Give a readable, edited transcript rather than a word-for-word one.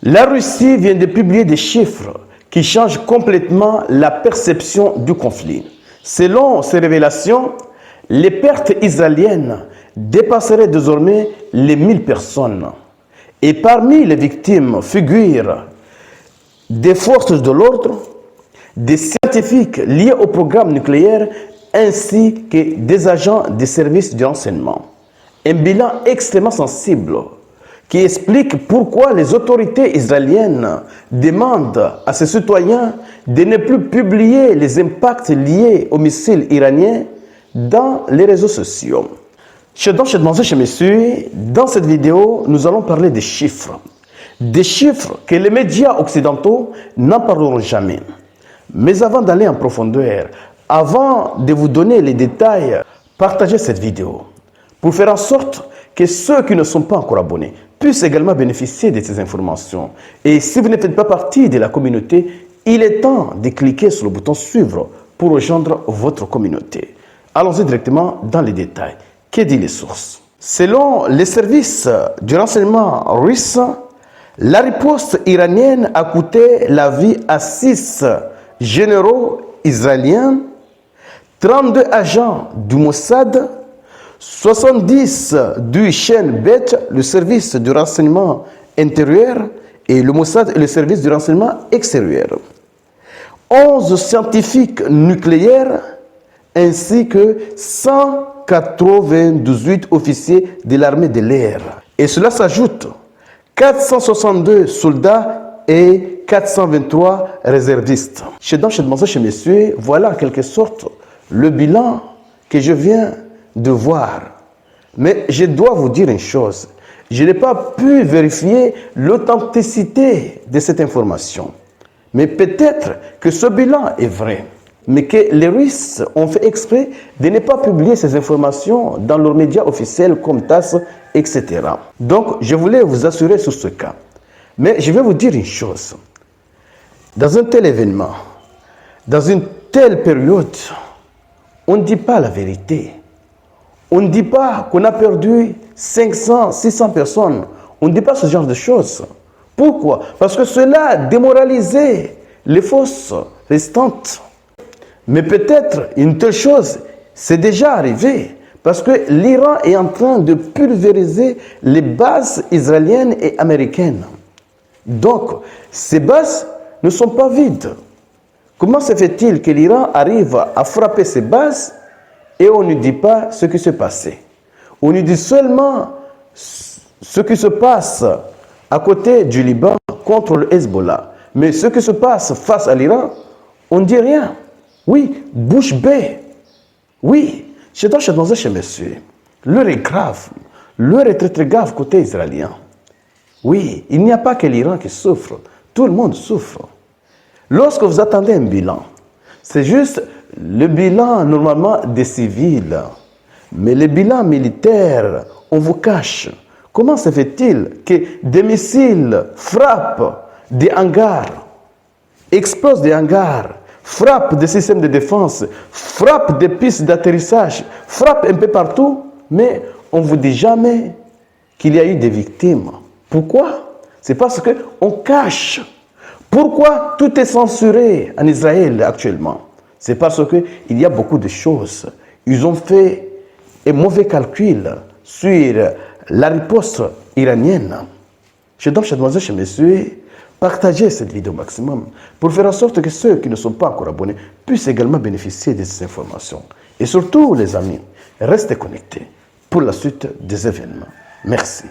La Russie vient de publier des chiffres qui changent complètement la perception du conflit. Selon ces révélations, les pertes israéliennes dépasseraient désormais les 1000 personnes. Et parmi les victimes figurent des forces de l'ordre, des scientifiques liés au programme nucléaire ainsi que des agents des services de renseignement. Un bilan extrêmement sensible qui explique pourquoi les autorités israéliennes demandent à ses citoyens de ne plus publier les impacts liés aux missiles iraniens dans les réseaux sociaux. Chers messieurs, dans cette vidéo, nous allons parler des chiffres. Des chiffres que les médias occidentaux n'en parleront jamais. Mais avant d'aller en profondeur, avant de vous donner les détails, partagez cette vidéo pour faire en sorte que ceux qui ne sont pas encore abonnés puissent également bénéficier de ces informations. Et si vous ne faites pas partie de la communauté, il est temps de cliquer sur le bouton suivre pour rejoindre votre communauté. Allons-y directement dans les détails. Que disent les sources? Selon les services du renseignement russe, la riposte iranienne a coûté la vie à 6 généraux israéliens, 32 agents du Mossad, 70 du Shin Bet, le service du renseignement intérieur, et le Mossad est le service du renseignement extérieur, 11 scientifiques nucléaires, ainsi que 198 officiers de l'armée de l'air. Et cela s'ajoute 462 soldats et 423 réservistes. Chez messieurs, voilà en quelque sorte le bilan que je viens de voir. Mais je dois vous dire une chose. Je n'ai pas pu vérifier l'authenticité de cette information. Mais peut-être que ce bilan est vrai. Mais que les Russes ont fait exprès de ne pas publier ces informations dans leurs médias officiels comme TASS, etc. Donc, je voulais vous assurer sur ce cas. Mais je vais vous dire une chose. Dans un tel événement, dans une telle période, on ne dit pas la vérité. On ne dit pas qu'on a perdu 500, 600 personnes. On ne dit pas ce genre de choses. Pourquoi? Parce que cela a démoralisé les forces restantes. Mais peut-être une telle chose, c'est déjà arrivé. Parce que l'Iran est en train de pulvériser les bases israéliennes et américaines. Donc, ces bases ne sont pas vides. Comment se fait-il que l'Iran arrive à frapper ces bases et on ne dit pas ce qui s'est passé? On nous dit seulement ce qui se passe à côté du Liban contre le Hezbollah. Mais ce qui se passe face à l'Iran, on ne dit rien. Oui, bouche bée. Oui, chez messieurs, l'heure est grave. L'heure est très très grave côté israélien. Oui, il n'y a pas que l'Iran qui souffre. Tout le monde souffre. Lorsque vous attendez un bilan, c'est juste le bilan normalement des civils. Mais le bilan militaire, on vous cache. Comment se fait-il que des missiles frappent des hangars, explosent des hangars, frappent des systèmes de défense, frappent des pistes d'atterrissage, frappent un peu partout, mais on ne vous dit jamais qu'il y a eu des victimes. Pourquoi? C'est parce qu'on cache. Pourquoi tout est censuré en Israël actuellement? C'est parce qu'il y a beaucoup de choses. Ils ont fait un mauvais calcul sur la riposte iranienne. Je donne chez messieurs, partagez cette vidéo au maximum pour faire en sorte que ceux qui ne sont pas encore abonnés puissent également bénéficier de ces informations. Et surtout, les amis, restez connectés pour la suite des événements. Merci.